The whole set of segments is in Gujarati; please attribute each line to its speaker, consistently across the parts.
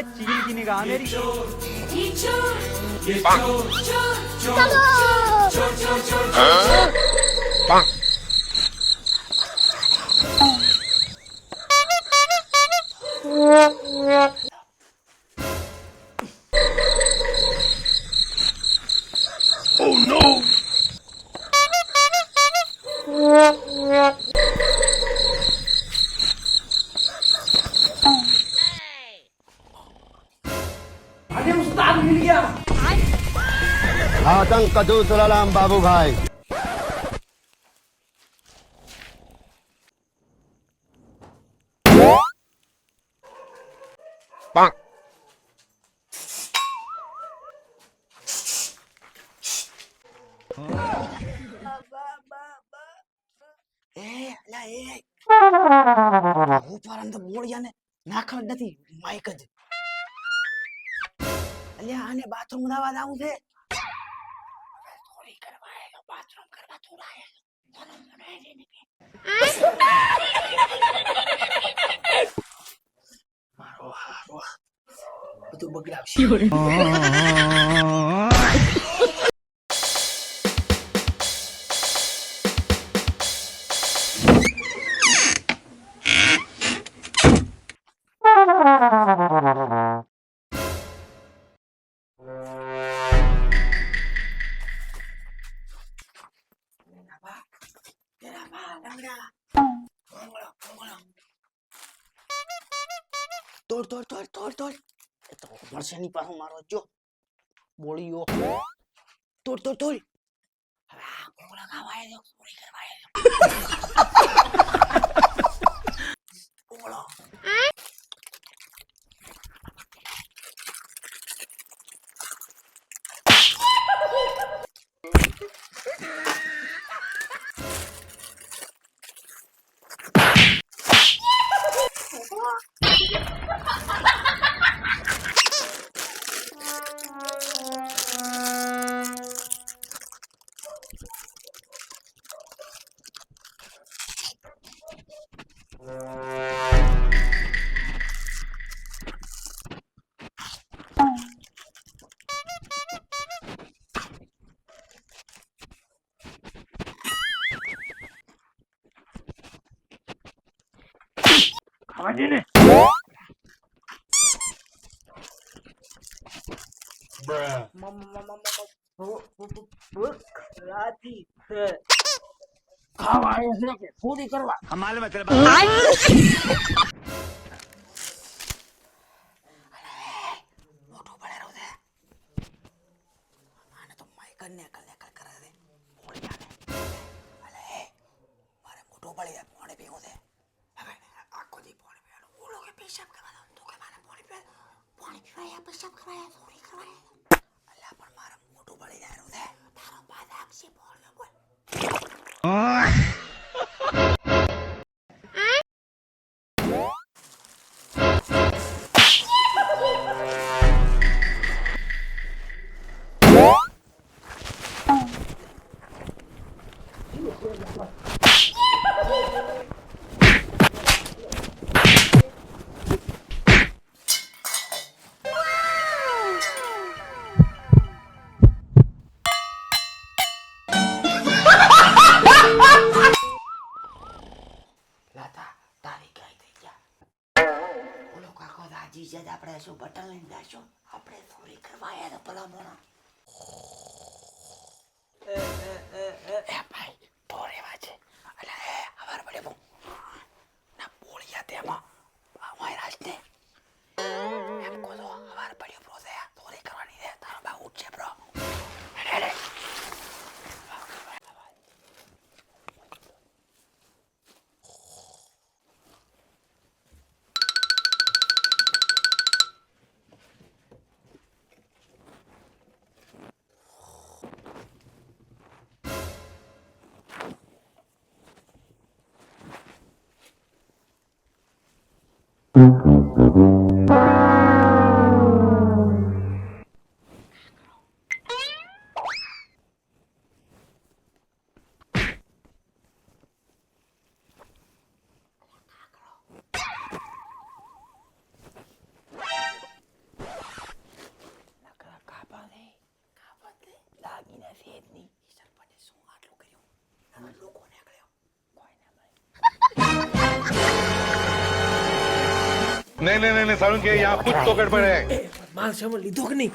Speaker 1: चील की निगाह मेरी
Speaker 2: आतंक का दूसरा नाम बाबू भाई
Speaker 3: બોળિયાને નાખવા નથી માઈક જ અલ્યા આને બાથરૂમ ના વાત આવું છે થોડી કરવા આયો બાથરૂમ કરવા થોડા મારો હારો બધું બગડાવશે તોડ તોડ તોડ તોડ તોડ એ તો મળશે ની પાછો મારો જો બોળીયો તોડ તોડ તોડ હવે આ કોંગળા ખાવાય દો પૂરી કરવાય દો કોંગળો
Speaker 1: ખાવાજે ને
Speaker 3: ખાવા આવ્યો છે કે પૂરી કરવા
Speaker 1: हमारे मतलब
Speaker 3: મોટો પડેરો છે આને તો માઈક ને કલે કરે છે બોળિયાને અલે મારે મોટો પડે પાણી પીવું છે હવે આખો દી પાણી પીવાનું બોલો કે પેશાબ કરવા દો તો કે મારે પાણી પીવાય પેશાબ કરાય થોડી કરાય અલ્યા પણ મારે મોટો પડી જાય છે તારો બાદ આક્ષી બોલ બોલ આપણે શું બટન લઈને જાશું આપણે થોડી કરવા આયા તો ભલા મોણા એ ભાઈ થોડી વાત છે અલે હવાર પડે બો ના બોળિયા તેમાં અમાય રાજને એમ કોલો હવાર પડ્યો બ્રો દે થોડી કરવાની દે તારો બા ઉઠશે બ્રો અરે
Speaker 4: नहीं नहीं नहीं सारुण के यहाँ कुछ तो गड़बड़ है
Speaker 3: માલ સામાન લીધો કે નહીં?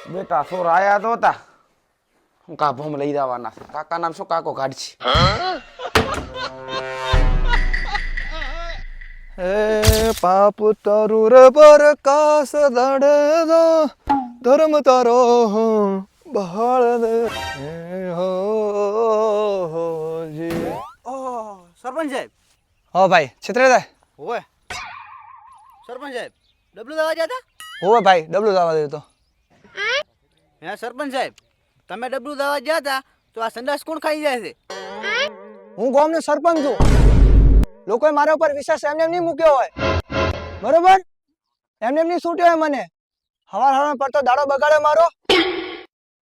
Speaker 5: બેટા સોર આયા તો હતા હું કાભોમ લઈ જવાના છે કાકા નામ શું કાકો કાઢશે
Speaker 6: હે પાપ તારું રે પ્રકાશ દડે દો ધર્મ તારો બહાળ દે હો જી
Speaker 1: ઓહ સરપંચ સાહેબ
Speaker 6: હા ભાઈ છેતરે
Speaker 1: ઓય સરપંચ સાહેબ ડબલું દવા જતા
Speaker 6: હોવે ભાઈ ડબલું દાવા દે તો
Speaker 1: હે સરપંચ સાહેબ તમે ડબલું દવા ગયા હતા તો આ સંડાસ કોણ ખાઈ જાય છે
Speaker 6: હું ગામનો સરપંચ છું લોકોએ મારા ઉપર વિશ્વાસ એમને એમ નહીં મૂક્યો હોય બરોબર એમને એમ નહીં છૂટ્યો હોય મને હવાર હવાર પડતો દાડો બગાડે મારો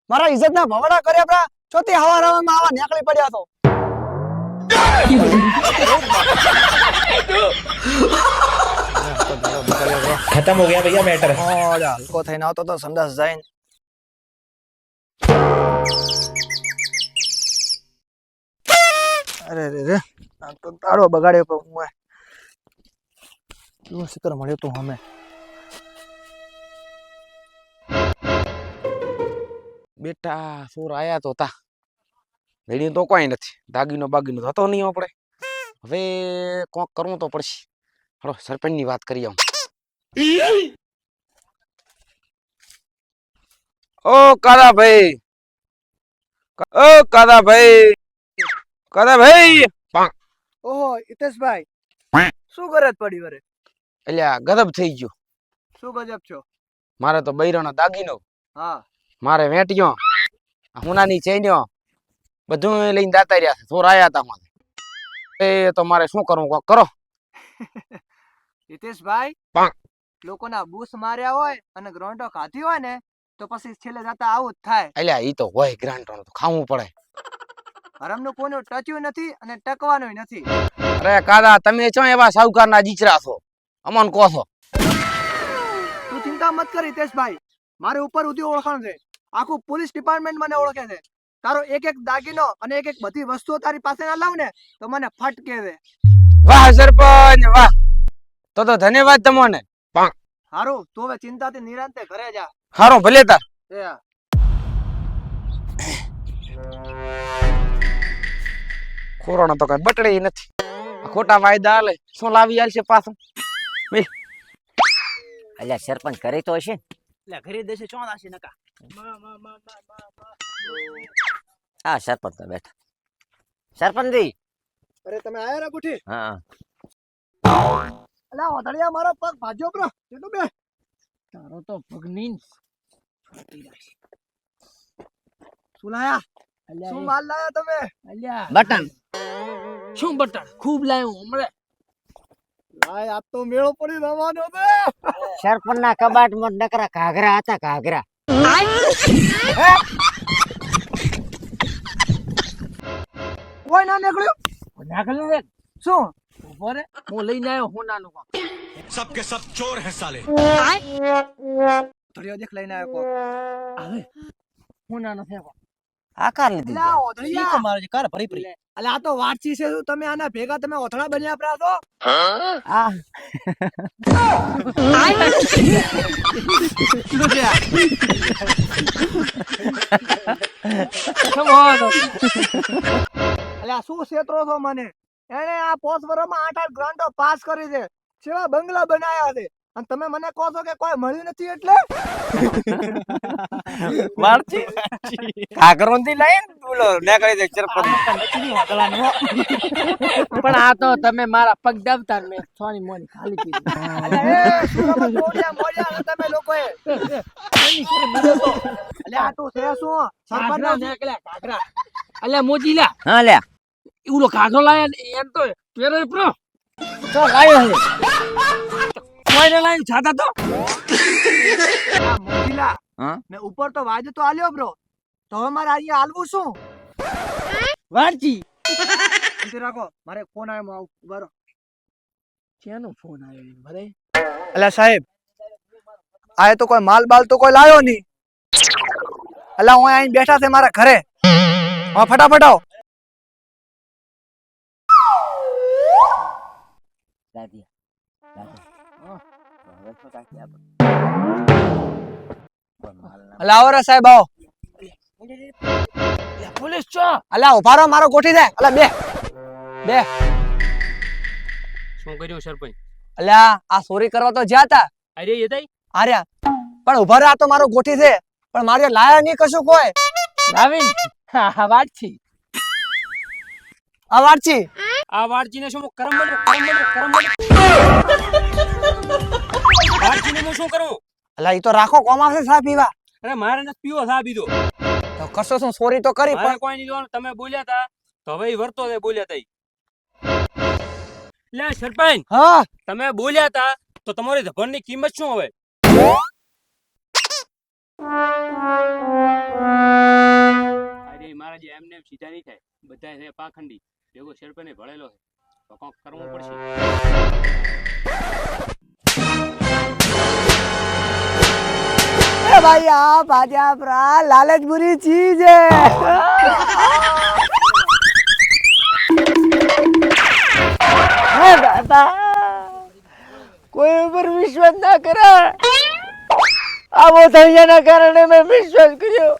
Speaker 6: મારા ઇજ્જતના ભવડા કર્યા આપણા ચોથી હવાર હવારમાં આવા નેકળી પડ્યા તો
Speaker 7: खत्म हो गया भैया मैटर
Speaker 6: હલકો થઈને આવતો તો સંદાસ જઈને અરે રે રે આ તો દાડો બગાડ્યો પણ હું શું શિકર મળ્યો તો અમે
Speaker 5: બેટા સોર આયા તો હતા વેડી તો કોઈ નથી દાગીનો બાગીનો થતો નહીં આપણે હવે કોક કરવું તો પડશે હલો સરપંચ ની વાત કરી આવું ઓ કાદાભાઈ કાદાભાઈ
Speaker 1: ઓહો હિતેશભાઈ શું કરે પડી વરે
Speaker 5: અલ્યા ગદબ થઈ ગયો
Speaker 1: શું ગજબ છો
Speaker 5: મારે તો બૈરાનો દાગીનો
Speaker 1: હા
Speaker 5: મારે વેટ્યો હુનાની ચેન્યો બધું લઈને દાતા રહ્યા છે ચોર આયા હતા મારે એ તો મારે શું કરવું કોક કરો
Speaker 1: હિતેશભાઈ લોકોના બૂસ માર્યા હોય અને ગ્રોન્ડો ખાધી હોય ને તો પછી છેલ્લે જતા આવું જ થાય
Speaker 5: અલ્યા ઈ તો હોય ગ્રાન્ટો તો ખાવું પડે
Speaker 1: હરામનું કોઈનું ટચ્યું નથી અને ટકવાનું નથી
Speaker 5: અરે કાદા તમે છો એવા સાહુકારના દીકરા છો અમન કહો છો
Speaker 1: તું ચિંતા મત કર હિતેશભાઈ મારે ઉપર ઉધી ઓળખાણ છે આખું પોલીસ ડિપાર્ટમેન્ટ મને ઓળખે છે તારો એક એક દાગીનો અને એક એક બધી વસ્તુઓ તારી પાસે ના લાવ ને તો મને ફટ કે દે
Speaker 5: વાહ સરપંચ વાહ તો ધન્યવાદ તમને
Speaker 1: હારું તું હવે ચિંતાથી નિરાંતે ઘરે જા
Speaker 5: હારો ભલે તાર
Speaker 1: એ હા.
Speaker 5: કોરોના તો કઈ બટડે નથી આ ખોટા વાયદા હાલે શું લાવી આલશે પાછું
Speaker 7: અલ્યા સરપંચ કરે તો હશે
Speaker 1: એટલે ઘરે દેશે ચો નાસી નકા
Speaker 7: હા સરપંચ તો બેઠા સરપંચજી
Speaker 1: અરે તમે આયા રે ગુઠી
Speaker 7: હા
Speaker 1: અલા ઓધડિયા મારો પગ ભાજ્યો બ્રો એટલું બે
Speaker 5: તારો તો ભગનીન
Speaker 1: શું લાયા શું માલ લાયા તમે
Speaker 7: બટન
Speaker 5: શું બટન ખૂબ લાયો હમણે
Speaker 1: લાય આ તો મેળો પડી રવાનો છે
Speaker 7: સરપંચ ના કબાટ માં નકરા ઘાઘરા હતા ઘાઘરા
Speaker 1: કોઈ ના નીકળ્યું
Speaker 5: નાખલું રે
Speaker 1: શું
Speaker 5: ઉભો રે હું લઈને આવ્યો હોનાનું કામ
Speaker 4: सबके सब चोर है साले
Speaker 1: ઓધડિયો દેખ લઈને આવ્યો કોક
Speaker 5: આવે હોનાનો ફેંકો
Speaker 7: આકાર લીધી
Speaker 1: અલા ઓધડિયા તમારો જે કાર ભરી પડી અલા આ તો વાતચી છે શું તમે આના ભેગા તમે ઓથડા બન્યા પ્રા છો
Speaker 7: આ
Speaker 1: એટલે આ શું છેતરો છો મને? એને આ 5 વર્ષમાં 8 ગ્રાન્ટો પાસ કરી છે, સેવા બંગલા બનાયા છે, અને તમે મને કહો છો કે કોઈ મળ્યું નથી એટલે?
Speaker 7: પણ આ તો તમે મારા પગ દાબતા ને મેં સોની મોની ખાલી પીધી.
Speaker 1: અલે એ સુરમત મોડિયા મોડિયા છો તમે લોકોએ. એટલે આ તું છે શું? સરપંચ
Speaker 7: ઘાઘરા અલ્યા મોજીલા
Speaker 3: હા લ્યા
Speaker 7: એવડો ઘાઘરો લાયા ને એમ તો પેરો પ્રો તો લાયો છે કોઈને લાયું છાતા તો
Speaker 1: આ મોજીલા
Speaker 3: હા
Speaker 1: ને ઉપર તો વાજુ તો આલ્યો બ્રો, તો હવે મારે અહીંયા આલવું શું?
Speaker 7: વારજી
Speaker 1: શાંતિ રાખો, મારે ફોન આવ્યો, હું આવું. ઉભા રહો.
Speaker 7: ક્યાંનો ફોન આવ્યો ભરે
Speaker 6: અલ્યા સાહેબ, આ તો કોઈ માલ બાલ તો કોઈ લાયો નહીં. અલ્યા હું અહીં બેઠા છે મારા ઘરે. હા ફટાફટ આવો.
Speaker 7: દાદી
Speaker 6: અલ્યા આવો રે સાહેબ આવો.
Speaker 7: પોલીસ છો
Speaker 6: અલ્યા ઉભા રહો, મારો ગોઠી જાય. અલ્યા બે
Speaker 8: શું કર્યું સરપંચ?
Speaker 6: અલ્યા આ ચોરી કરવા તો જ્યાં તા
Speaker 8: અરે એ તઈ
Speaker 6: આર્યા, પણ ઉભા રહો, આ તો મારો ગોઠી છે, પણ મારે લાયા નહીં કશું કોઈ.
Speaker 7: લાવીન હા વારજી
Speaker 6: આ વારચી
Speaker 8: આ વાડજીને શું કરમ બન્યું? વાડજીને હું શું કરું?
Speaker 6: અલ્યા ઈ તો રાખો, કોમ આવશે ચા પીવા.
Speaker 8: અરે મારે નથી પીવો સા બીજો.
Speaker 6: તો કરશો શું, ચોરી તો કરી
Speaker 8: મારે
Speaker 6: પણ
Speaker 8: કોઈ નહીં જોવાનું. તમે બોલ્યા તા તો હવે ઈ વર્તો છે બોલ્યા તા ઈ. લે સરપંચ,
Speaker 6: હા
Speaker 8: તમે બોલ્યા તા તો તમારી ધભણની કિંમત શું હવે? અરે મારા જે એમને સીધા નહીં થાય, બધા છે પાખંડી. ભેગો સરપંચ ભળેલો છે તો કોક કરવું પડશે.
Speaker 6: એ ભાઈ આ ભાજા પ્રા લાલચ બુરી ચીજ હે દાદા, કોઈ ઉપર વિશ્વાસ ના કરે. આવો થયાના કારણે મેં વિશ્વાસ કર્યો.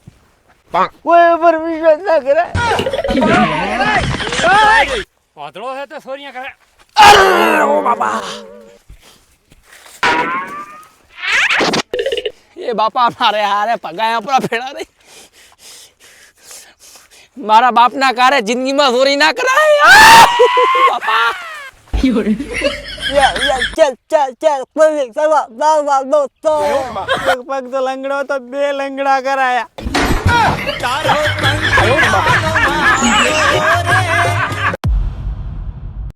Speaker 6: કોઈ ઉપર વિશ્વાસ ના કરે.
Speaker 8: વાદળો છે તો સોરિયા કરે.
Speaker 6: એ બાપા મારે હારે પગાયા પૂરા ફેડા નહીં. મારા બાપના કારે જિંદગીમાં ચોરી ના કરાય. બાપા ચલ પગ તો લંગડો તો 2 લંગડા કરાયા.